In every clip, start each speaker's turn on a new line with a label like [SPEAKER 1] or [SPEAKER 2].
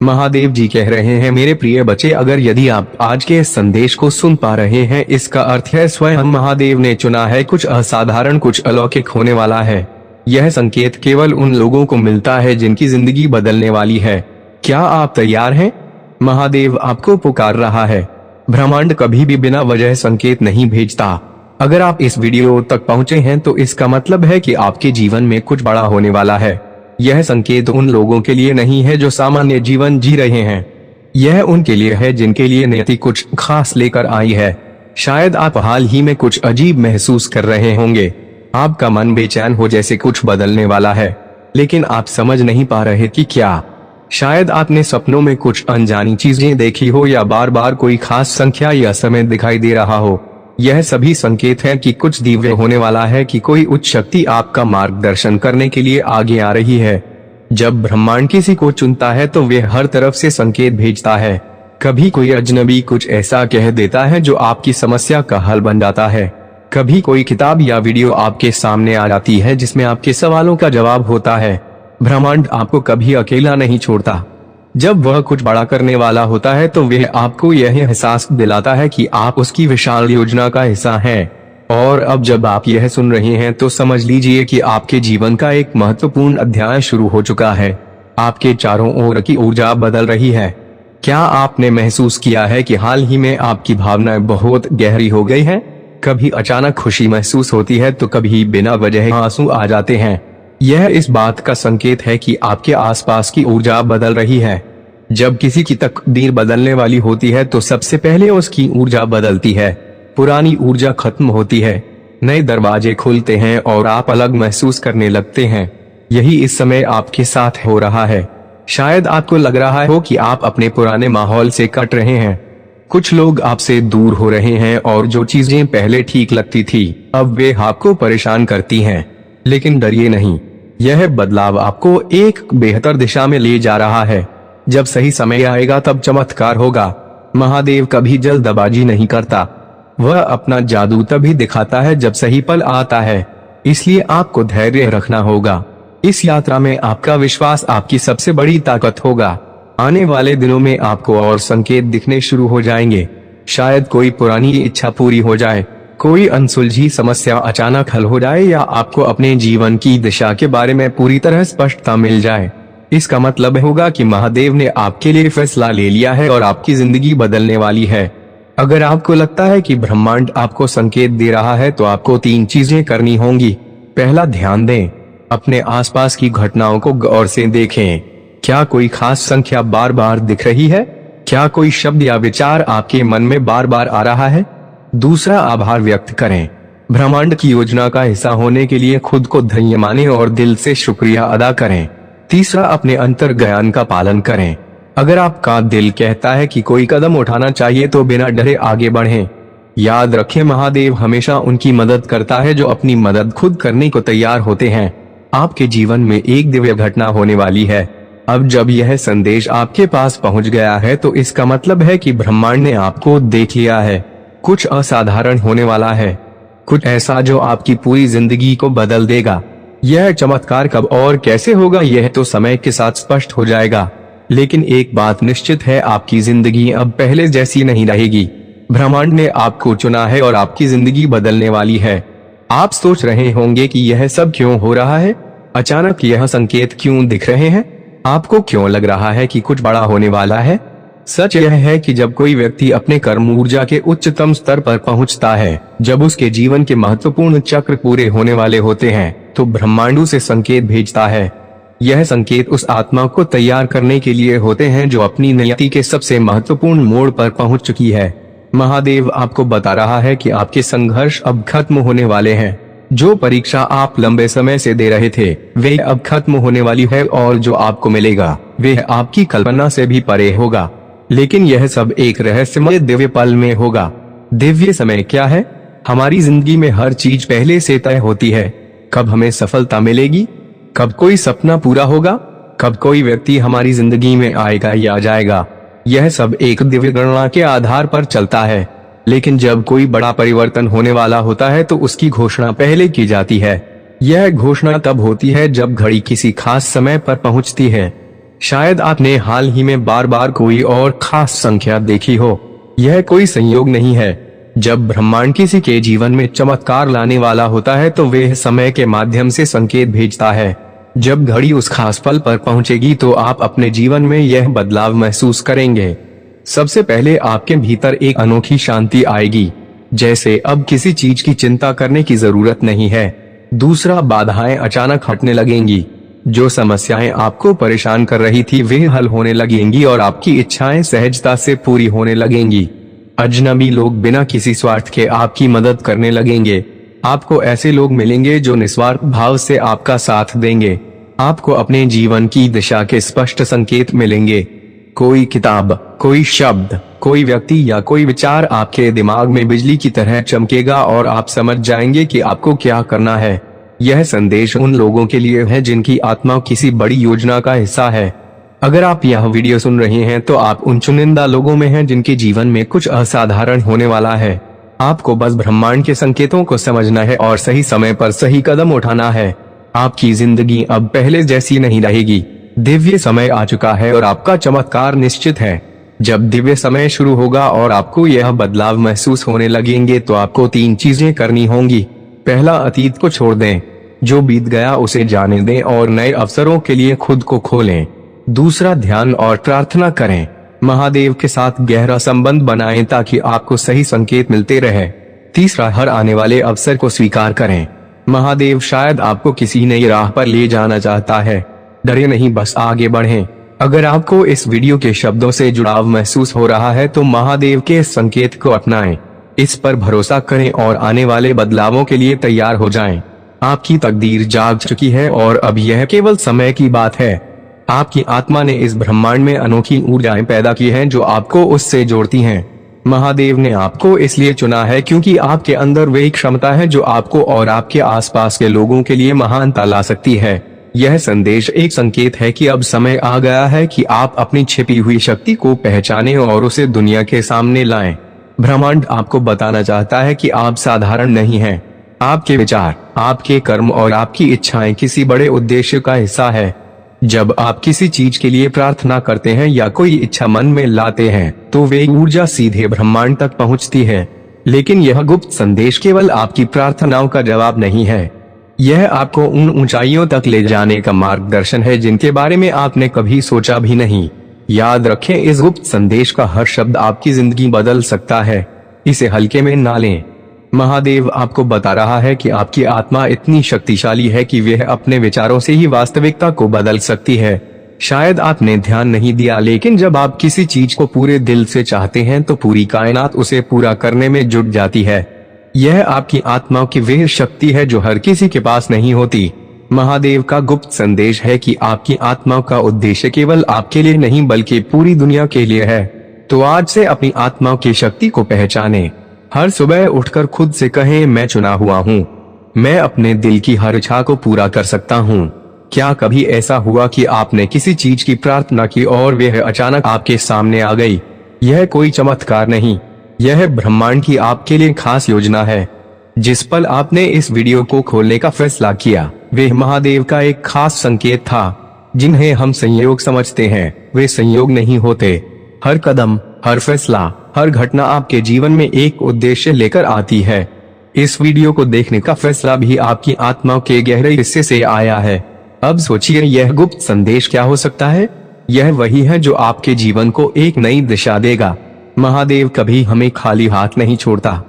[SPEAKER 1] महादेव जी कह रहे हैं, मेरे प्रिय बच्चे, अगर यदि आप आज के इस संदेश को सुन पा रहे हैं, इसका अर्थ है स्वयं महादेव ने चुना है। कुछ असाधारण, कुछ अलौकिक होने वाला है। यह संकेत केवल उन लोगों को मिलता है जिनकी जिंदगी बदलने वाली है। क्या आप तैयार हैं? महादेव आपको पुकार रहा है। ब्रह्मांड कभी भी बिना वजह संकेत नहीं भेजता। अगर आप इस वीडियो तक पहुंचे हैं तो इसका मतलब है कि आपके जीवन में कुछ बड़ा होने वाला है। यह संकेत उन लोगों के लिए नहीं है जो सामान्य जीवन जी रहे हैं। यह उनके लिए है जिनके लिए नियति कुछ खास लेकर आई है। शायद आप हाल ही में कुछ अजीब महसूस कर रहे होंगे। आपका मन बेचैन हो, जैसे कुछ बदलने वाला है, लेकिन आप समझ नहीं पा रहे कि क्या। शायद आपने सपनों में कुछ अनजानी चीजें देखी हो, या बार बार कोई खास संख्या या समय दिखाई दे रहा हो। यह सभी संकेत हैं कि कुछ दिव्य होने वाला है, कि कोई उच्च शक्ति आपका मार्गदर्शन करने के लिए आगे आ रही है। जब ब्रह्मांड किसी को चुनता है तो वे हर तरफ से संकेत भेजता है। कभी कोई अजनबी कुछ ऐसा कह देता है जो आपकी समस्या का हल बन जाता है। कभी कोई किताब या वीडियो आपके सामने आ जाती है जिसमें आपके सवालों का जवाब होता है। ब्रह्मांड आपको कभी अकेला नहीं छोड़ता। जब वह कुछ बड़ा करने वाला होता है तो वह आपको यह एहसास दिलाता है कि आप उसकी विशाल योजना का हिस्सा हैं। और अब जब आप यह सुन रहे हैं तो समझ लीजिए कि आपके जीवन का एक महत्वपूर्ण अध्याय शुरू हो चुका है। आपके चारों ओर की ऊर्जा बदल रही है। क्या आपने महसूस किया है कि हाल ही में आपकी भावनाएं बहुत गहरी हो गई हैं? कभी अचानक खुशी महसूस होती है तो कभी बिना वजह आंसू आ जाते हैं। यह इस बात का संकेत है कि आपके आसपास की ऊर्जा बदल रही है। जब किसी की तकदीर बदलने वाली होती है तो सबसे पहले उसकी ऊर्जा बदलती है। पुरानी ऊर्जा खत्म होती है, नए दरवाजे खुलते हैं और आप अलग महसूस करने लगते हैं। यही इस समय आपके साथ हो रहा है। शायद आपको लग रहा हो कि आप अपने पुराने माहौल से कट रहे हैं। कुछ लोग आपसे दूर हो रहे हैं और जो चीजें पहले ठीक लगती थी अब वे आपको परेशान करती हैं। लेकिन डरिए नहीं, यह बदलाव आपको एक बेहतर दिशा में ले जा रहा है। जब सही समय आएगा तब चमत्कार होगा। महादेव कभी जल्दबाजी नहीं करता। वह अपना जादू तभी दिखाता है जब सही पल आता है। इसलिए आपको धैर्य रखना होगा। इस यात्रा में आपका विश्वास आपकी सबसे बड़ी ताकत होगा। आने वाले दिनों में आपको और संकेत दिखने शुरू हो जाएंगे। शायद कोई पुरानी इच्छा पूरी हो जाए, कोई अनसुलझी समस्या अचानक हल हो जाए, या आपको अपने जीवन की दिशा के बारे में पूरी तरह स्पष्टता मिल जाए। इसका मतलब होगा कि महादेव ने आपके लिए फैसला ले लिया है और आपकी जिंदगी बदलने वाली है। अगर आपको लगता है कि ब्रह्मांड आपको संकेत दे रहा है तो आपको 3 चीजें करनी होंगी। पहला, ध्यान दें। अपने आसपास की घटनाओं को गौर से देखें। क्या कोई खास संख्या बार बार दिख रही है? क्या कोई शब्द या विचार आपके मन में बार बार आ रहा है? दूसरा, आभार व्यक्त करें। ब्रह्मांड की योजना का हिस्सा होने के लिए खुद को धन्य मानें और दिल से शुक्रिया अदा करें। तीसरा, अपने अंतर्ज्ञान का पालन करें। अगर आपका दिल कहता है कि कोई कदम उठाना चाहिए तो बिना डरे आगे बढ़ें। याद रखें, महादेव हमेशा उनकी मदद करता है जो अपनी मदद खुद करने को तैयार होते हैं। आपके जीवन में एक दिव्य घटना होने वाली है। अब जब यह संदेश आपके पास पहुंच गया है तो इसका मतलब है कि ब्रह्मांड ने आपको देख लिया है। कुछ असाधारण होने वाला है, कुछ ऐसा जो आपकी पूरी जिंदगी को बदल देगा। यह चमत्कार कब और कैसे होगा यह तो समय के साथ स्पष्ट हो जाएगा। लेकिन एक बात निश्चित है, आपकी जिंदगी अब पहले जैसी नहीं रहेगी। ब्रह्मांड ने आपको चुना है और आपकी जिंदगी बदलने वाली है। आप सोच रहे होंगे कि यह सब क्यों हो रहा है, अचानक यह संकेत क्यों दिख रहे हैं, आपको क्यों लग रहा है कि कुछ बड़ा होने वाला है। सच यह है कि जब कोई व्यक्ति अपने कर्म ऊर्जा के उच्चतम स्तर पर पहुंचता है, जब उसके जीवन के महत्वपूर्ण चक्र पूरे होने वाले होते हैं, तो ब्रह्मांड उसे संकेत भेजता है। यह संकेत उस आत्मा को तैयार करने के लिए होते हैं जो अपनी नियति के सबसे महत्वपूर्ण मोड़ पर पहुंच चुकी है। महादेव आपको बता रहा है कि आपके संघर्ष अब खत्म होने वाले हैं। जो परीक्षा आप लंबे समय से दे रहे थे वे अब खत्म होने वाली है, और जो आपको मिलेगा वह आपकी कल्पना से भी परे होगा। लेकिन यह सब एक रहस्यमय दिव्य पल में होगा। दिव्य समय क्या है? हमारी जिंदगी में हर चीज पहले से तय होती है। कब हमें सफलता मिलेगी, कब कोई सपना पूरा होगा, कब कोई व्यक्ति हमारी जिंदगी में आएगा या जाएगा, यह सब एक दिव्य गणना के आधार पर चलता है। लेकिन जब कोई बड़ा परिवर्तन होने वाला होता है तो उसकी घोषणा पहले की जाती है। यह घोषणा तब होती है जब घड़ी किसी खास समय पर पहुंचती है। शायद आपने हाल ही में बार बार कोई और खास संख्या देखी हो। यह कोई संयोग नहीं है। जब ब्रह्मांड किसी के जीवन में चमत्कार लाने वाला होता है तो वह समय के माध्यम से संकेत भेजता है। जब घड़ी उस खास पल पर पहुंचेगी तो आप अपने जीवन में यह बदलाव महसूस करेंगे। सबसे पहले आपके भीतर एक अनोखी शांति आएगी, जैसे अब किसी चीज की चिंता करने की जरूरत नहीं है। दूसरा, बाधाएं अचानक हटने लगेंगी। जो समस्याएं आपको परेशान कर रही थी वे हल होने लगेंगी और आपकी इच्छाएं सहजता से पूरी होने लगेंगी। अजनबी लोग बिना किसी स्वार्थ के आपकी मदद करने लगेंगे। आपको ऐसे लोग मिलेंगे जो निस्वार्थ भाव से आपका साथ देंगे। आपको अपने जीवन की दिशा के स्पष्ट संकेत मिलेंगे। कोई किताब, कोई शब्द, कोई व्यक्ति या कोई विचार आपके दिमाग में बिजली की तरह चमकेगा और आप समझ जाएंगे कि आपको क्या करना है। यह संदेश उन लोगों के लिए है जिनकी आत्मा किसी बड़ी योजना का हिस्सा है। अगर आप यह वीडियो सुन रहे हैं तो आप उन चुनिंदा लोगों में हैं जिनके जीवन में कुछ असाधारण होने वाला है। आपको बस ब्रह्मांड के संकेतों को समझना है और सही समय पर सही कदम उठाना है। आपकी जिंदगी अब पहले जैसी नहीं रहेगी। दिव्य समय आ चुका है और आपका चमत्कार निश्चित है। जब दिव्य समय शुरू होगा और आपको यह बदलाव महसूस होने लगेंगे तो आपको 3 चीजें करनी होंगी। पहला, अतीत को छोड़ दें। जो बीत गया उसे जाने दें और नए अवसरों के लिए खुद को खोलें। दूसरा, ध्यान और प्रार्थना करें। महादेव के साथ गहरा संबंध बनाएं ताकि आपको सही संकेत मिलते रहे। तीसरा, हर आने वाले अवसर को स्वीकार करें। महादेव शायद आपको किसी नई राह पर ले जाना चाहता है। डरे नहीं, बस आगे बढ़ें। अगर आपको इस वीडियो के शब्दों से जुड़ाव महसूस हो रहा है तो महादेव के संकेत को अपनाएं। इस पर भरोसा करें और आने वाले बदलावों के लिए तैयार हो जाएं। आपकी तकदीर जाग चुकी है और अब यह केवल समय की बात है। आपकी आत्मा ने इस ब्रह्मांड में अनोखी ऊर्जाएं पैदा की हैं जो आपको उससे जोड़ती हैं। महादेव ने आपको इसलिए चुना है क्योंकि आपके अंदर वही क्षमता है जो आपको और आपके आसपास के लोगों के लिए महानता ला सकती है। यह संदेश एक संकेत है कि अब समय आ गया है कि आप अपनी छिपी हुई शक्ति को पहचानें और उसे दुनिया के सामने लाएं। ब्रह्मांड आपको बताना चाहता है कि आप साधारण नहीं हैं। आपके विचार, आपके कर्म और आपकी इच्छाएं किसी बड़े उद्देश्य का हिस्सा है। जब आप किसी चीज के लिए प्रार्थना करते हैं या कोई इच्छा मन में लाते हैं तो वे ऊर्जा सीधे ब्रह्मांड तक पहुंचती है। लेकिन यह गुप्त संदेश केवल आपकी प्रार्थनाओं का जवाब नहीं है। यह आपको उन ऊंचाइयों तक ले जाने का मार्गदर्शन है जिनके बारे में आपने कभी सोचा भी नहीं। याद रखें, इस गुप्त संदेश का हर शब्द आपकी जिंदगी बदल सकता है। इसे हल्के में ना लें। महादेव आपको बता रहा है कि आपकी आत्मा इतनी शक्तिशाली है कि वह अपने विचारों से ही वास्तविकता को बदल सकती है। शायद आपने ध्यान नहीं दिया, लेकिन जब आप किसी चीज को पूरे दिल से चाहते हैं तो पूरी कायनात उसे पूरा करने में जुट जाती है। यह आपकी आत्मा की वह शक्ति है जो हर किसी के पास नहीं होती। महादेव का गुप्त संदेश है कि आपकी आत्मा का उद्देश्य केवल आपके लिए नहीं बल्कि पूरी दुनिया के लिए है। तो आज से अपनी आत्मा की शक्ति को पहचानें। हर सुबह उठकर खुद से कहें, मैं चुना हुआ हूँ। मैं अपने दिल की हर इच्छा को पूरा कर सकता हूँ। क्या कभी ऐसा हुआ कि आपने किसी चीज की प्रार्थना की और वह अचानक आपके सामने आ गई? यह कोई चमत्कार नहीं, यह ब्रह्मांड की आपके लिए खास योजना है। जिस पल आपने इस वीडियो को खोलने का फैसला किया वह महादेव का एक खास संकेत था। जिन्हें हम संयोग समझते हैं वे संयोग नहीं होते। हर कदम, हर फैसला, हर घटना आपके जीवन में एक उद्देश्य लेकर आती है। इस वीडियो को देखने का फैसला भी आपकी आत्मा के गहरे हिस्से से आया है। अब सोचिए, यह गुप्त संदेश क्या हो सकता है? यह वही है जो आपके जीवन को एक नई दिशा देगा। महादेव कभी हमें खाली हाथ नहीं छोड़ता।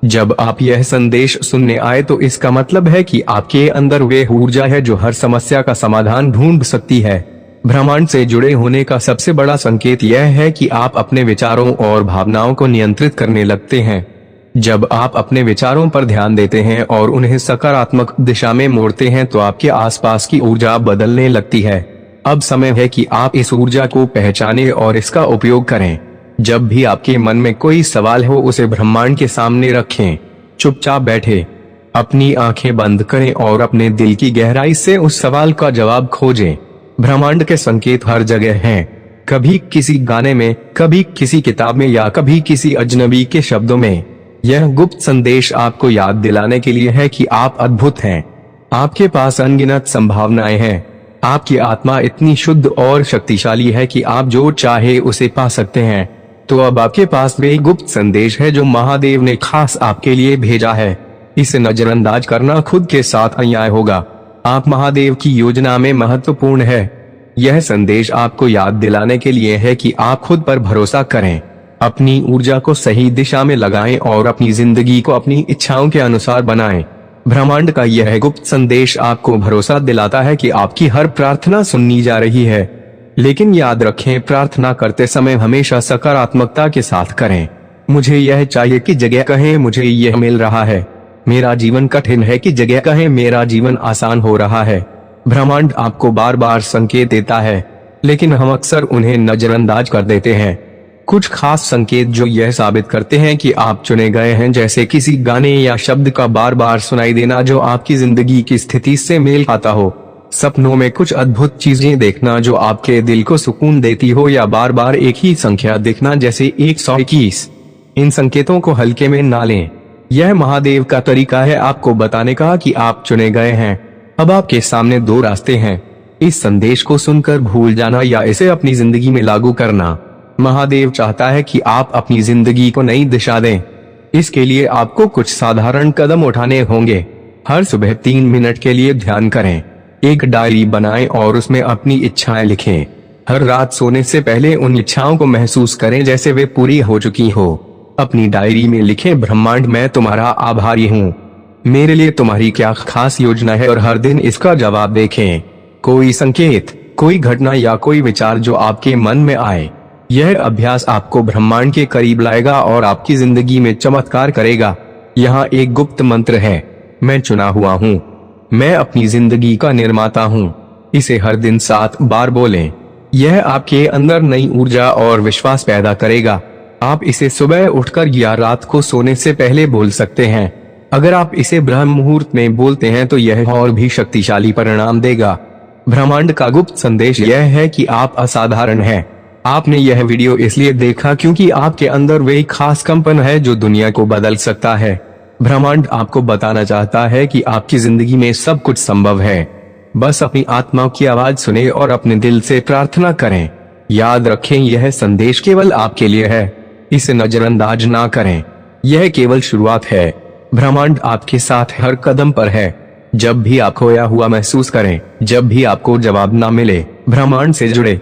[SPEAKER 1] जब आप यह संदेश सुनने आए तो इसका मतलब है कि आपके अंदर वे ऊर्जा है जो हर समस्या का समाधान ढूंढ सकती है। ब्रह्मांड से जुड़े होने का सबसे बड़ा संकेत यह है कि आप अपने विचारों और भावनाओं को नियंत्रित करने लगते हैं। जब आप अपने विचारों पर ध्यान देते हैं और उन्हें सकारात्मक दिशा में मोड़ते हैं तो आपके आसपास की ऊर्जा बदलने लगती है। अब समय है कि आप इस ऊर्जा को पहचानें और इसका उपयोग करें। जब भी आपके मन में कोई सवाल हो उसे ब्रह्मांड के सामने रखें। चुपचाप बैठे, अपनी आंखें बंद करें और अपने दिल की गहराई से उस सवाल का जवाब खोजें। ब्रह्मांड के संकेत हर जगह हैं, कभी किसी गाने में, कभी किसी किताब में या कभी किसी अजनबी के शब्दों में। यह गुप्त संदेश आपको याद दिलाने के लिए है कि आप अद्भुत हैं। आपके पास अनगिनत संभावनाएं हैं। आपकी आत्मा इतनी शुद्ध और शक्तिशाली है कि आप जो चाहे उसे पा सकते हैं। तो अब आपके पास वे गुप्त संदेश है जो महादेव ने खास आपके लिए भेजा है। इसे नजरअंदाज करना खुद के साथ अन्याय होगा। आप महादेव की योजना में महत्वपूर्ण है। यह संदेश आपको याद दिलाने के लिए है कि आप खुद पर भरोसा करें, अपनी ऊर्जा को सही दिशा में लगाएं और अपनी जिंदगी को अपनी इच्छाओं के अनुसार बनाएं। ब्रह्मांड का यह गुप्त संदेश आपको भरोसा दिलाता है कि आपकी हर प्रार्थना सुनी जा रही है। लेकिन याद रखें, प्रार्थना करते समय हमेशा सकारात्मकता के साथ करें। मुझे यह चाहिए कि जगह कहें मुझे यह मिल रहा है। मेरा जीवन कठिन है कि जगह कहें मेरा जीवन आसान हो रहा है। ब्रह्मांड आपको बार बार संकेत देता है, लेकिन हम अक्सर उन्हें नजरअंदाज कर देते हैं। कुछ खास संकेत जो यह साबित करते हैं कि आप चुने गए हैं, जैसे किसी गाने या शब्द का बार बार सुनाई देना जो आपकी जिंदगी की स्थिति से मेल खाता हो, सपनों में कुछ अद्भुत चीजें देखना जो आपके दिल को सुकून देती हो, या बार बार एक ही संख्या देखना जैसे 121। इन संकेतों को हल्के में ना लें। यह महादेव का तरीका है आपको बताने का कि आप चुने गए हैं। अब आपके सामने दो रास्ते हैं, इस संदेश को सुनकर भूल जाना या इसे अपनी जिंदगी में लागू करना। महादेव चाहता है कि आप अपनी जिंदगी को नई दिशा दें। इसके लिए आपको कुछ साधारण कदम उठाने होंगे। हर सुबह 3 मिनट के लिए ध्यान करें। एक डायरी बनाएं और उसमें अपनी इच्छाएं लिखें। हर रात सोने से पहले उन इच्छाओं को महसूस करें जैसे वे पूरी हो चुकी हो। अपनी डायरी में लिखें, ब्रह्मांड मैं तुम्हारा आभारी हूँ, मेरे लिए तुम्हारी क्या खास योजना है, और हर दिन इसका जवाब देखें। कोई संकेत, कोई घटना या कोई विचार जो आपके मन में आए, यह अभ्यास आपको ब्रह्मांड के करीब लाएगा और आपकी जिंदगी में चमत्कार करेगा। यहाँ एक गुप्त मंत्र है, मैं चुना हुआ हूँ, मैं अपनी जिंदगी का निर्माता हूँ। इसे हर दिन 7 बार बोलें। यह आपके अंदर नई ऊर्जा और विश्वास पैदा करेगा। आप इसे सुबह उठकर या रात को सोने से पहले बोल सकते हैं। अगर आप इसे ब्रह्म मुहूर्त में बोलते हैं तो यह और भी शक्तिशाली परिणाम देगा। ब्रह्मांड का गुप्त संदेश यह है कि आप असाधारण हैं। आपने यह वीडियो इसलिए देखा क्योंकि आपके अंदर वे खास कंपन है जो दुनिया को बदल सकता है। ब्रह्मांड आपको बताना चाहता है कि आपकी जिंदगी में सब कुछ संभव है। बस अपनी आत्मा की आवाज सुने और अपने दिल से प्रार्थना करें। याद रखें, यह संदेश केवल आपके लिए है, इसे नजरअंदाज ना करें। यह केवल शुरुआत है। ब्रह्मांड आपके साथ हर कदम पर है। जब भी आप खोया हुआ महसूस करें, जब भी आपको जवाब ना मिले, ब्रह्मांड से जुड़े।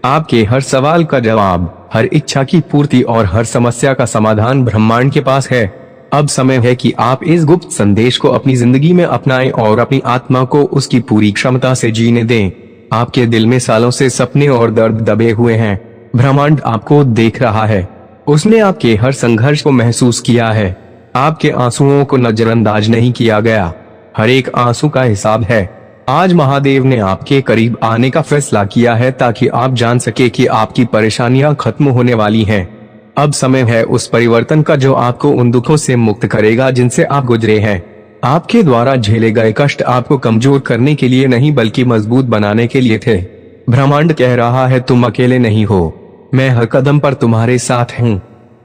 [SPEAKER 1] आपके हर सवाल का जवाब, हर इच्छा की पूर्ति और हर समस्या का समाधान ब्रह्मांड के पास है। अब समय है कि आप इस गुप्त संदेश को अपनी जिंदगी में अपनाएं और अपनी आत्मा को उसकी पूरी क्षमता से जीने दें। आपके दिल में सालों से सपने और दर्द दबे हुए हैं। ब्रह्मांड आपको देख रहा है, उसने आपके हर संघर्ष को महसूस किया है। आपके आंसुओं को नजरअंदाज नहीं किया गया, हर एक आंसू का हिसाब है। आज महादेव ने आपके करीब आने का फैसला किया है ताकि आप जान सके कि आपकी परेशानियां खत्म होने वाली हैं। अब समय है उस परिवर्तन का जो आपको उन दुखों से मुक्त करेगा जिनसे आप गुजरे हैं। आपके द्वारा झेले गए कष्ट आपको कमजोर करने के लिए नहीं बल्कि मजबूत बनाने के लिए थे। ब्रह्मांड कह रहा है, तुम अकेले नहीं हो, मैं हर कदम पर तुम्हारे साथ हूँ।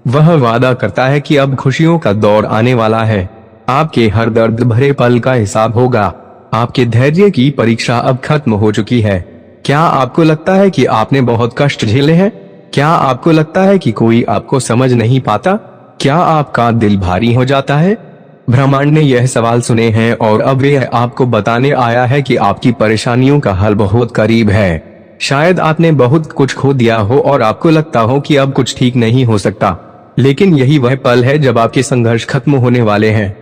[SPEAKER 1] वह वादा करता है कि अब खुशियों का दौर आने वाला है। आपके हर दर्द भरे पल का हिसाब होगा। आपके धैर्य की परीक्षा अब खत्म हो चुकी है। क्या आपको लगता है कि आपने बहुत कष्ट झेले हैं? क्या आपको लगता है कि कोई आपको समझ नहीं पाता? क्या आपका दिल भारी हो जाता है? ब्रह्मांड ने यह सवाल सुने हैं और अब वे आपको बताने आया है कि आपकी परेशानियों का हल बहुत करीब है। शायद आपने बहुत कुछ खो दिया हो और आपको लगता हो कि अब कुछ ठीक नहीं हो सकता, लेकिन यही वह पल है जब आपके संघर्ष खत्म होने वाले हैं।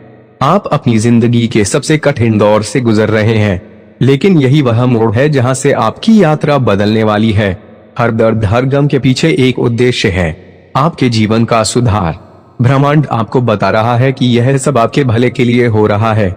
[SPEAKER 1] आप अपनी जिंदगी के सबसे कठिन दौर से गुजर रहे हैं, लेकिन यही वह मोड़ है जहां से आपकी यात्रा बदलने वाली है। हर दर्द, हर गम के पीछे एक उद्देश्य है, आपके जीवन का सुधार। ब्रह्मांड आपको बता रहा है कि यह सब आपके भले के लिए हो रहा है।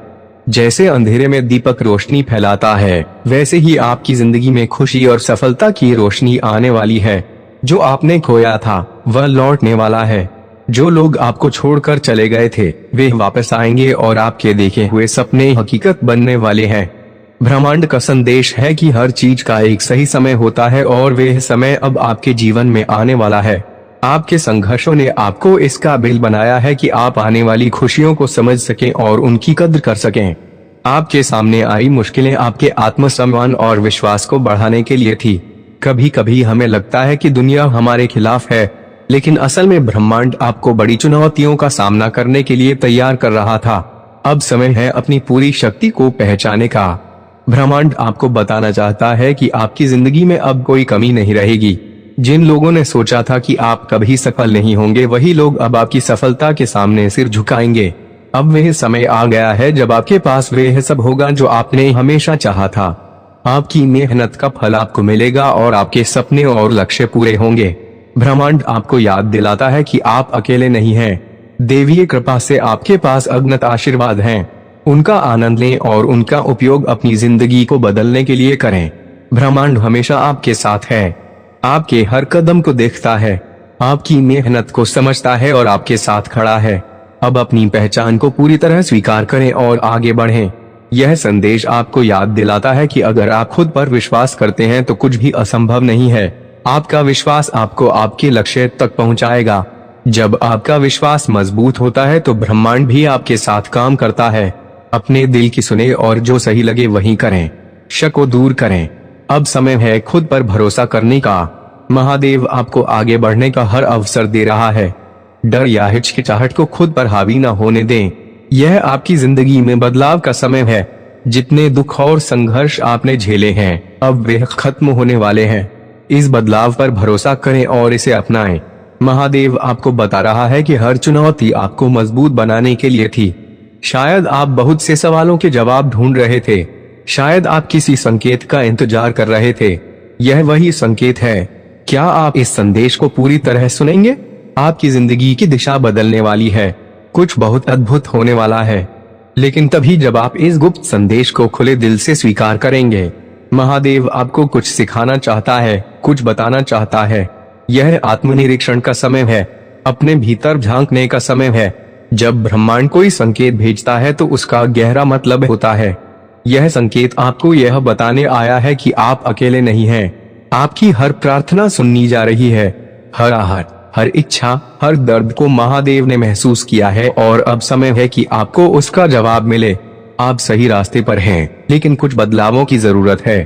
[SPEAKER 1] जैसे अंधेरे में दीपक रोशनी फैलाता है, वैसे ही आपकी जिंदगी में खुशी और सफलता की रोशनी आने वाली है। जो आपने खोया था वह लौटने वाला है। जो लोग आपको छोड़कर चले गए थे वे वापस आएंगे और आपके देखे हुए सपने हकीकत बनने वाले हैं। ब्रह्मांड का संदेश है कि हर चीज का एक सही समय होता है और वह समय अब आपके जीवन में आने वाला है। आपके संघर्षों ने आपको इस काबिल बनाया है कि आप आने वाली खुशियों को समझ सकें और उनकी कद्र कर सकें। आपके सामने आई मुश्किलें आपके आत्मसम्मान और विश्वास को बढ़ाने के लिए थी। कभी कभी हमें लगता है कि दुनिया हमारे खिलाफ है, लेकिन असल में ब्रह्मांड आपको बड़ी चुनौतियों का सामना करने के लिए तैयार कर रहा था। अब समय है अपनी पूरी शक्ति को पहचानने का। ब्रह्मांड आपको बताना चाहता है कि आपकी जिंदगी में अब कोई कमी नहीं रहेगी। जिन लोगों ने सोचा था कि आप कभी सफल नहीं होंगे, वही लोग अब आपकी सफलता के सामने सिर झुकाएंगे। अब वह समय आ गया है जब आपके पास वह सब होगा जो आपने हमेशा चाहा था। आपकी मेहनत का फल आपको मिलेगा और आपके सपने और लक्ष्य पूरे होंगे। ब्रह्मांड आपको याद दिलाता है कि आप अकेले नहीं हैं। देवीय कृपा से आपके पास अगणित आशीर्वाद हैं। उनका आनंद लें और उनका उपयोग अपनी जिंदगी को बदलने के लिए करें। ब्रह्मांड हमेशा आपके साथ है, आपके हर कदम को देखता है, आपकी मेहनत को समझता है और आपके साथ खड़ा है। अब अपनी पहचान को पूरी तरह स्वीकार करें और आगे बढ़ें। यह संदेश आपको याद दिलाता है कि अगर आप खुद पर विश्वास करते हैं तो कुछ भी असंभव नहीं है। आपका विश्वास आपको आपके लक्ष्य तक पहुंचाएगा। जब आपका विश्वास मजबूत होता है तो ब्रह्मांड भी आपके साथ काम करता है। अपने दिल की सुने और जो सही लगे वही करें। शक को दूर करें। अब समय है खुद पर भरोसा करने का। महादेव आपको आगे बढ़ने का हर अवसर दे रहा है। डर या हिचकिचाहट को खुद पर हावी न होने दें। यह आपकी जिंदगी में बदलाव का समय है। जितने दुख और संघर्ष आपने झेले हैं, अब वे खत्म होने वाले हैं। इस बदलाव पर भरोसा करें और इसे अपनाएं। महादेव आपको बता रहा है कि हर चुनौती आपको मजबूत बनाने के लिए थी। शायद आप बहुत से सवालों के जवाब ढूंढ रहे थे। शायद आप किसी संकेत का इंतजार कर रहे थे। यह वही संकेत है। क्या आप इस संदेश को पूरी तरह सुनेंगे? आपकी जिंदगी की दिशा बदलने वाली है। कुछ बहुत अद्भुत होने वाला है, लेकिन तभी जब आप इस गुप्त संदेश को खुले दिल से स्वीकार करेंगे। महादेव आपको कुछ सिखाना चाहता है, कुछ बताना चाहता है। यह आत्मनिरीक्षण का समय है, अपने भीतर झांकने का समय है। जब ब्रह्मांड कोई संकेत भेजता है तो उसका गहरा मतलब होता है। यह संकेत आपको यह बताने आया है कि आप अकेले नहीं हैं। आपकी हर प्रार्थना सुनी जा रही है। हर आहट, हर इच्छा, हर दर्द को महादेव ने महसूस किया है और अब समय है कि आपको उसका जवाब मिले। आप सही रास्ते पर हैं, लेकिन कुछ बदलावों की जरूरत है।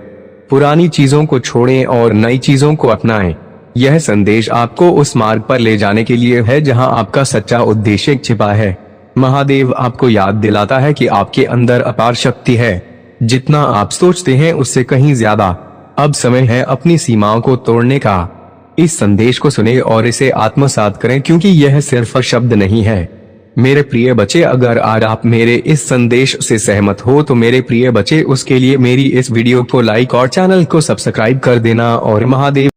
[SPEAKER 1] पुरानी चीजों को छोड़ें और नई चीजों को अपनाएं। यह संदेश आपको उस मार्ग पर ले जाने के लिए है जहां आपका सच्चा उद्देश्य छिपा है। महादेव आपको याद दिलाता है कि आपके अंदर अपार शक्ति है। जितना आप सोचते हैं उससे कहीं ज्यादा। अब समय है अपनी सीमाओं को तोड़ने का। इस संदेश को सुने और इसे आत्मसात करें, क्योंकि यह सिर्फ शब्द नहीं है। मेरे प्रिय बच्चे, अगर आज आप मेरे इस संदेश से सहमत हो तो मेरे प्रिय बच्चे, उसके लिए मेरी इस वीडियो को लाइक और चैनल को सब्सक्राइब कर देना और महादेव